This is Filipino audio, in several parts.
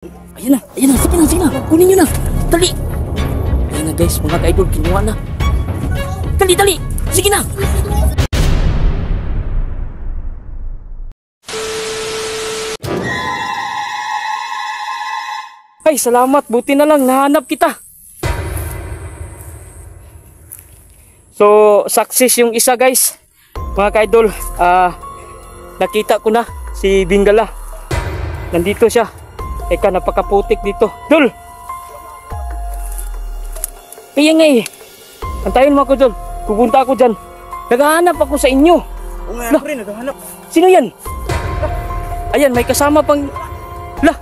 Ayan na, ayan na, sige na, kunin nyo na, dali. Ayan na guys, mga ka-idol, kinuha na. Dali, sige na. Ay, salamat, buti na lang, nahanap kita. So, success yung isa guys, mga ka-idol. Nakita ko na si Bingala. Nandito siya. Eka, napakaputik dito. Dol! Kaya nga eh. Antayin mo ako, Dol. Pupunta ako dyan. Naghahanap ako sa inyo. Oo nga, ako rin, naghahanap. Sino yan? Ayan, may kasama pang... Lah!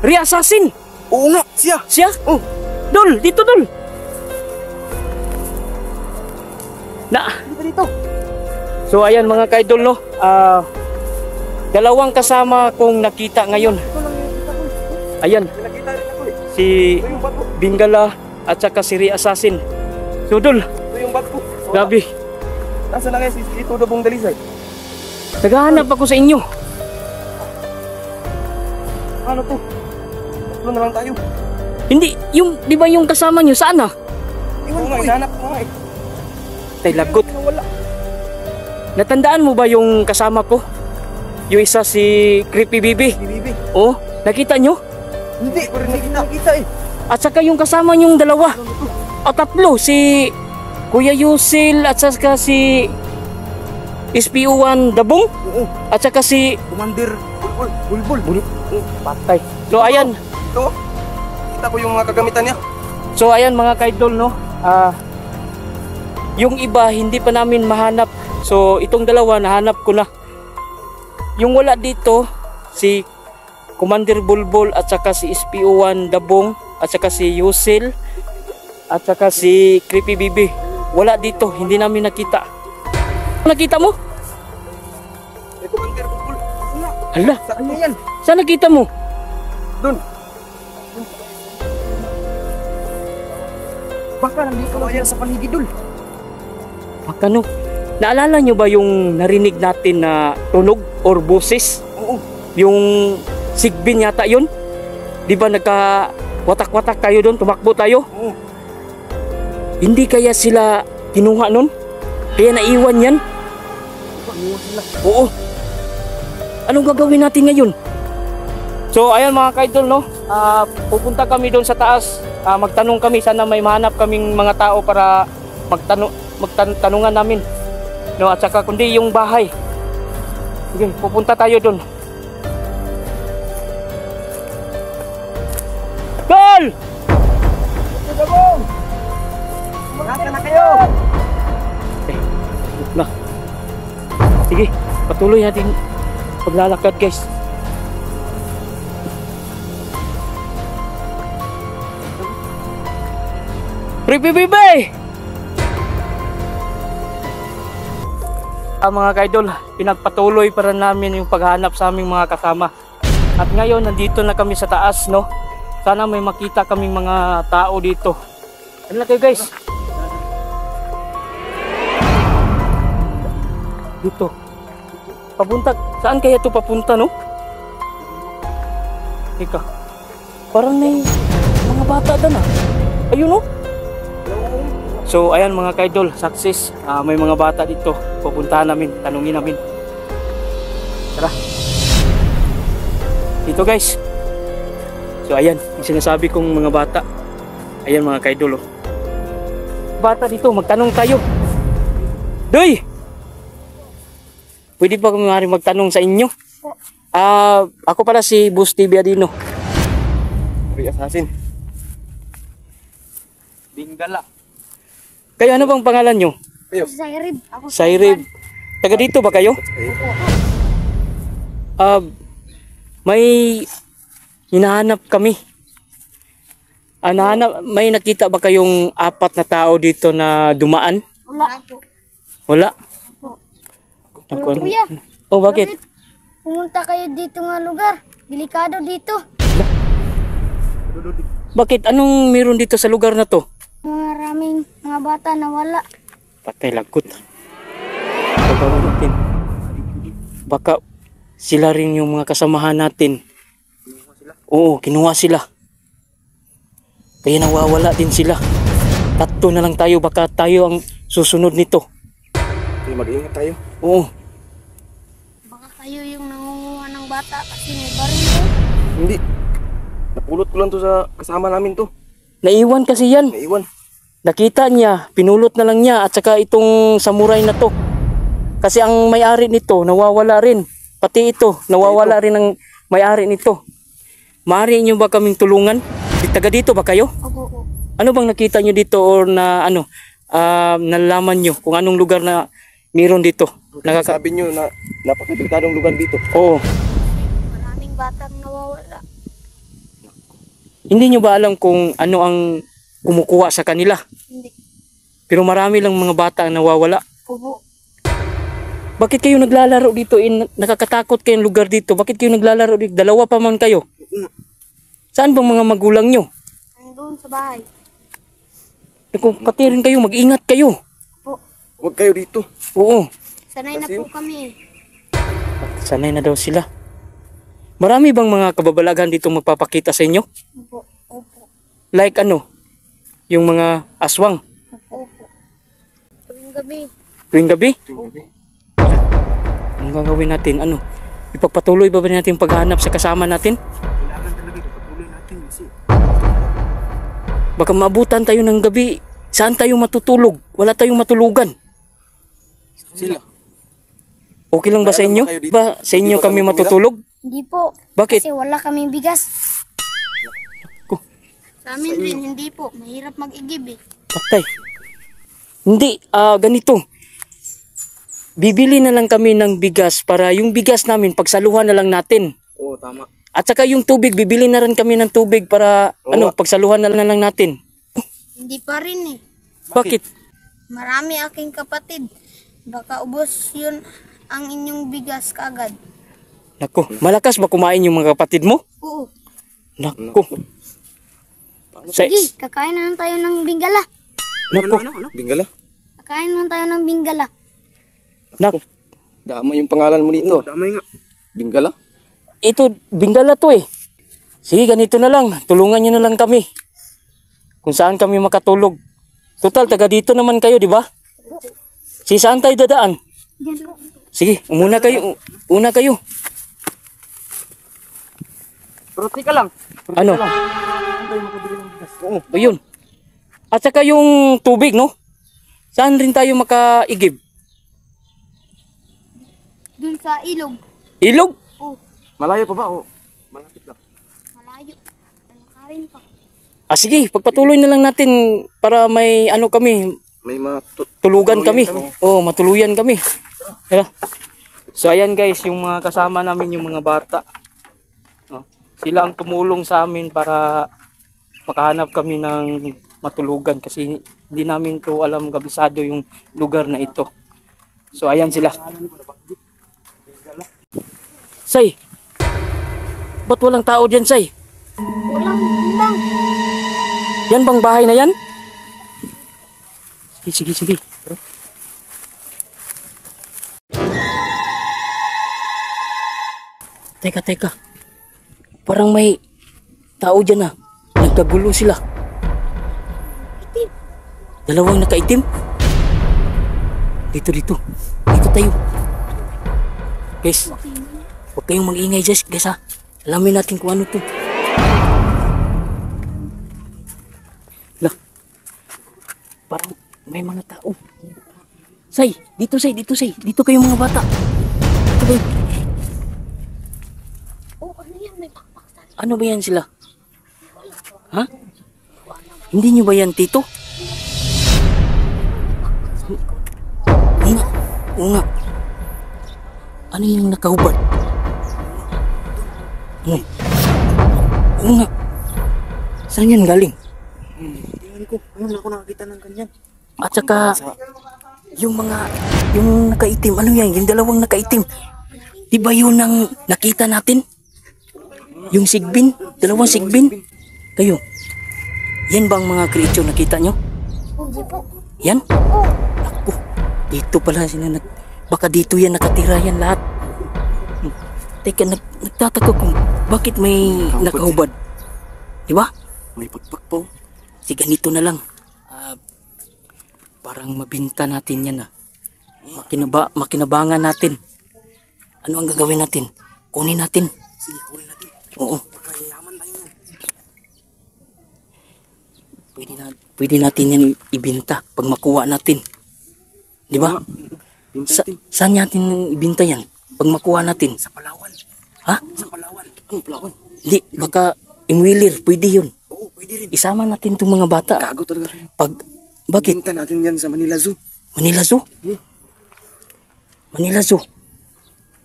Re-assassin! Oo nga, siya. Siya? Oh. Dol! Dito, Dol! Dito. So, ayan mga ka-idol, no? Dalawang kasama kong nakita ngayon. Ito lang yung kita ko. Ayan, Nakita rin ako eh. si Ito yung bato. Bingala at saka si Re-assassin. So, Dol, Ito yung bato. grabe. Nasaan na ngayon si Tito Dabong Dalisay? Naghahanap ako sa inyo. Ano to? Tatlo na lang tayo. Hindi, yung, di ba yung kasama nyo, saan na? Iwan ko, hinahanap ko nga eh. Tay, lagot. Wala. Natandaan mo ba yung kasama ko? Yung isa si Creepy Bibi. Bibi. Oh, nakita nyo? Hindi ko rin nakita eh. At saka yung kasama nyong dalawa. O tatlo, si Kuya Yusil at saka si SPO1 Dabong. Oo. At saka si Commander Bulbul. Patay. So ayan. Ito. Kita ko yung mga kagamitan niya. So ayan mga ka-idol, no. Yung iba hindi pa namin mahanap. So itong dalawa nahanap ko na. Yung wala dito si Commander Bulbul at saka si SPO1 Dabong at saka si Yusil at saka si Creepy Bibi. Wala dito, hindi namin nakita. Nakita mo? Eh, Commander Bulbul. Oo nga. Hala, Saan niya yan? saan nakita mo? Doon. Baka nandito lang yan sa paligid dul. Baka no. Naalala nyo ba yung narinig natin na tunog or boses? Oo. Yung sigbin yata yun? Di ba nagka watak-watak tayo doon, tumakbo tayo? Oo. Hindi kaya sila kinuha nun? Kaya naiwan yan? Iwan sila. Oo. Anong gagawin natin ngayon? So ayan mga ka-idol, no? Pupunta kami doon sa taas. Magtanong kami, sana may mahanap kaming mga tao para magtanungan namin. No, at saka kundi yung bahay. Sige, pupunta tayo doon. Gol! Tito Dabong! Nasa na kayo! Na. Sige, patuloy natin paglalakad, guys. Bibi! Mga ka-idol, pinagpatuloy para namin yung paghanap sa aming mga kasama. At ngayon, nandito na kami sa taas, no? Sana may makita kaming mga tao dito. Ano na kayo, guys? Dito. Papunta. Saan kaya ito papunta, no? Ika. Parang may mga bata doon, ah. Ayun, no? So, ayan mga ka-idol, success. May mga bata dito. Pupuntahan namin, tanungin namin. Tara. Dito, guys. So, ayan. Yung sinasabi kong mga bata. Ayan mga ka-idol, oh. Bata dito, magtanong tayo. Doy! Pwede ba kami magtanong sa inyo? Ako pala si Boss TV Adino. Re-assassin. Bingala. Kayo, ano bang pangalan nyo? Sairib. Ako Sairib. Taga dito ba kayo? May hinahanap kami. May nakita ba kayong apat na tao dito na dumaan? Wala. Wala? Kuya, Oh, bakit? pumunta kayo dito nga lugar. Delikado dito. Bakit? Anong meron dito sa lugar na to? Maraming mga bata na wala. Patay lagot. Pagawin natin. Baka sila rin yung mga kasamahan natin. Oo, kinuha sila. Kaya nawawala din sila. Tatlo na lang tayo, baka tayo ang susunod nito. Okay, mag-ingat tayo. Oo, Baka kayo yung nangunguha ng bata kasi may baril po. Hindi. Napulot ko lang to sa kasama namin to. naiwan kasi yan. Naiwan. Nakita niya, pinulot na lang niya at saka itong samurai na to. Kasi ang may-ari nito, nawawala rin. Pati ito, nawawala rin ang may-ari nito. Maaari niyo ba kaming tulungan? Taga dito ba kayo? Opo. Ano bang nakita niyo dito or na nalaman niyo kung anong lugar na meron dito? Sabi nyo na napakadelikadong lugar dito. Oo. Maraming batang nawawala. Hindi niyo ba alam kung ano ang kumukuha sa kanila? Hindi. Pero marami lang mga bata ang nawawala. Opo. Bakit kayo naglalaro dito? Nakakatakot kayong lugar dito. Bakit kayo naglalaro dito? Dalawa pa man kayo. Saan bang mga magulang nyo? Nandun sa bahay. Kung katirin kayo, mag-ingat kayo. Po. Huwag kayo dito. Oo. Sanay na Kasi- po kami. Sanay na daw sila. Marami bang mga kababalagan dito magpapakita sa inyo? Opo. Opo. Like ano? Yung mga aswang. Opo. Tuwing gabi. Tuwing gabi? Anong gagawin natin? Ano? Ipagpatuloy ba natin yung paghahanap sa kasama natin? Kailangan talaga ipatuloy natin kasi Baka maabutan tayo ng gabi. Saan tayo matutulog? Wala tayong matulugan. sila. Okay lang ba sa inyo? Kaya naman kayo dito. Ba sa inyo Dito kami kami matutulog? Hindi po. Bakit? Kasi wala kaming bigas. Ko, Sa amin rin, hindi po. Mahirap mag-igib eh. patay. Hindi, ganito. Bibili na lang kami ng bigas para yung bigas namin pagsaluhan na lang natin. Oo, tama. At saka yung tubig, bibili na rin kami ng tubig para Oo. pagsaluhan na lang natin. Hindi pa rin eh. Bakit? Marami aking kapatid. Baka ubos yun ang inyong bigas kaagad. Nako, malakas ba kumain yung mga kapatid mo? Oo. Nako. Sa, Sige, kakain na lang tayo ng bingala. nako, Bingala. Kakain na lang tayo ng bingala. nako. Dama yung pangalan mo dito. Damay nga. Bingala? Ito, bingala to eh. Sige, ganito na lang. Tulungan nyo na lang kami. Kung saan kami makatulog. Total, taga dito naman kayo, di ba? Si saan tayo dadaan? Diyan po. Sige, umuna kayo. Una kayo. Pero tika lang. Ano? Oo. Ayun. At saka yung tubig, no? Saan rin tayo makaigib? Dun sa ilog. Ilog? Oh, Malayo pa ba? O malapit lang. malayo. Kalakarin pa. Sige, pagpatuloy na lang natin para may kami, May tulugan kami. Oo, matuluyan kami. Tara. So ayan guys, yung mga kasama namin, yung mga bata. No? Sila ang tumulong sa amin para makahanap kami ng matulugan kasi hindi namin to alam kabisado yung lugar na ito. So ayan sila. Say, ba't walang tao dyan, Say? Walang lang. Yan bang bahay na yan? Sige, sige, sige. Teka. Parang may tao dyan ah. Nagkagulo sila. Dalawang nakaitim. Dito. Dito tayo. Guys, huwag kayong mag-ingay guys ha. Alamin natin kung ano to. Lah, parang may mga tao. Say. Dito kayong mga bata. Dito kayo. Oh, ano yan? May pakpak sa Ano ba yan sila? Ha? Hindi nyo ba yan, Tito? Oo nga. Ano yung nakahubad? Oo nga. Saan yan galing? Tingnan ko. Ayun ako nakakita ng ganyan. At saka, yung nakaitim, ano yan? Yung dalawang nakaitim. Di ba yun ang nakita natin? Yung sigbin? Dalawang sigbin? Kayo, yan bang mga creature nakita nyo? Hindi po. Yan? Oh, Ako, dito pala sila baka dito yan nakatira yan lahat. Teka, nagtataka kung bakit may nakahubad. Di ba? May pagpak po. Si ganito na lang. Parang mabinta natin yan makinabangan natin. Ano ang gagawin natin? Kunin natin. Sige, kunin natin. Oo. Pagkayaman tayo yan. Pwede natin yan ibinta pag makuha natin. Di ba? Hintayin. Saan natin ibinta yan? Pag makuha natin. Sa Palawan. Ha? Sa Palawan. Ang Palawan. Hindi, baka imwilir. Pwede yun. Oo, pwede rin. Isama natin itong mga bata. Gago talaga rin. Bakit? Hinta natin yan sa Manila Zoo. Manila Zoo? Manila Zoo?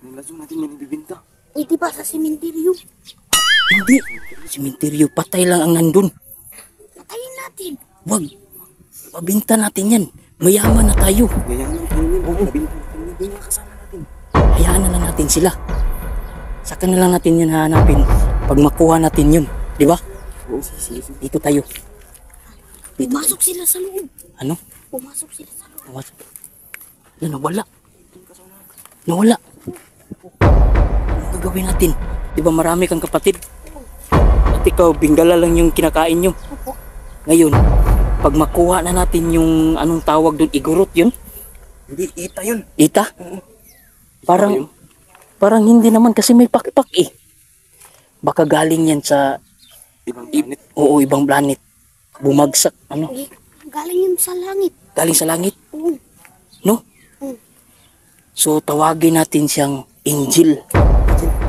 Manila Zoo natin yan ibibinta. Pwede ba sa sementeryo? Hindi. Simenteryo. Patay lang ang nandun. Patayin natin. Wag. Pabinta natin yan. Mayaman na tayo. Gayaman natin yan. Oo. Nabinta natin yan. Yung mga kasama natin. Hayaan na lang natin sila. Saka na lang natin yan hahanapin. Pag makuha natin yun. Di ba? Oo, sige. Dito tayo. Pumasok sila sa loob. Ano? Pumasok sila sa loob. Nawala. Yan, nawala. Nawala. Ano gagawin natin? Di ba marami kang kapatid? At ikaw, binggala lang yung kinakain nyo. Ngayon, pag makuha na natin yung anong tawag doon, igurot yun? Hindi, ita yun. Ita? Parang hindi naman kasi may pakpak eh. Baka galing yan sa Ibang planet. oo, ibang planet. Bumagsak, ano? Galing yun sa langit. Galing sa langit, Oo. no? Oo. So tawagin natin siyang Angel.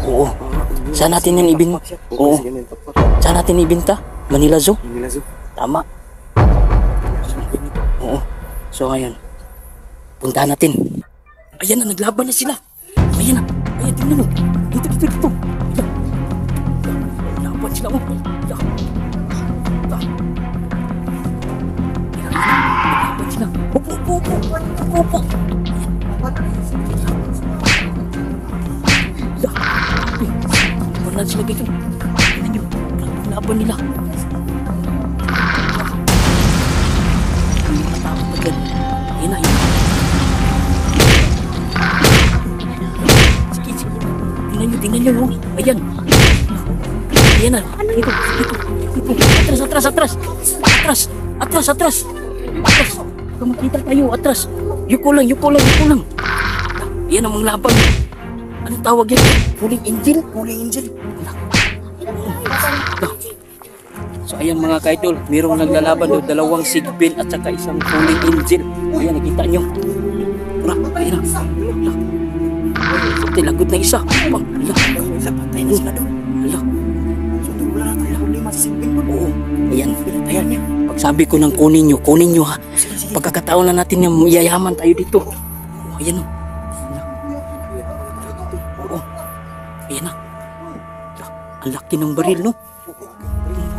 Oo. Saan natin yan ibinta? Oo. Sige na yung pakpak. Saan natin ibinta? Manila Zoo? Manila Zoo. Tama. Oo. So ngayon, puntahan natin. Ayan na, naglaban na sila. Ayan na. Ayan, tingnan mo. Dito. Ayan. Laban sila mo. Ayan. Laban sila. Upo. Laban sila kayo. Tingnan nyo. Laban nila. Nakatakot agad. Ayan na. Sige. Tingnan nyo. Ayan. Ayan na. Dito. Atras. Baka makita tayo. Atras. Yuko lang. Ayan ang mga laban. Anong tawag yan? Falling Angel? So ayan mga kaidol, mayroong naglalaban doon, dalawang sigbin at saka isang falling angel. Ayan, nakita nyo. Tara, ayan na. Lagot na isa. Patay na sila doon. Oo, ayan. Pag sabi ko ng kunin nyo ha. Pagkakataon na natin yung yayaman tayo dito. Ayan o. Oo. Ayan na. Ang laki ng baril, no?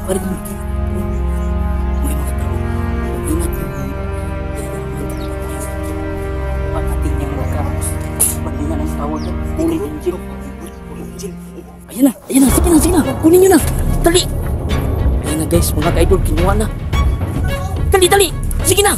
Baril mo. May mga tao. Ingat. Pagkating niya mga pagkina ng tawag niya. Falling angel. Ayan na. Sige na. Kunin nyo na. Dali. Ayan na guys, mga ka-idol, kinuha na. Dali. Sige na.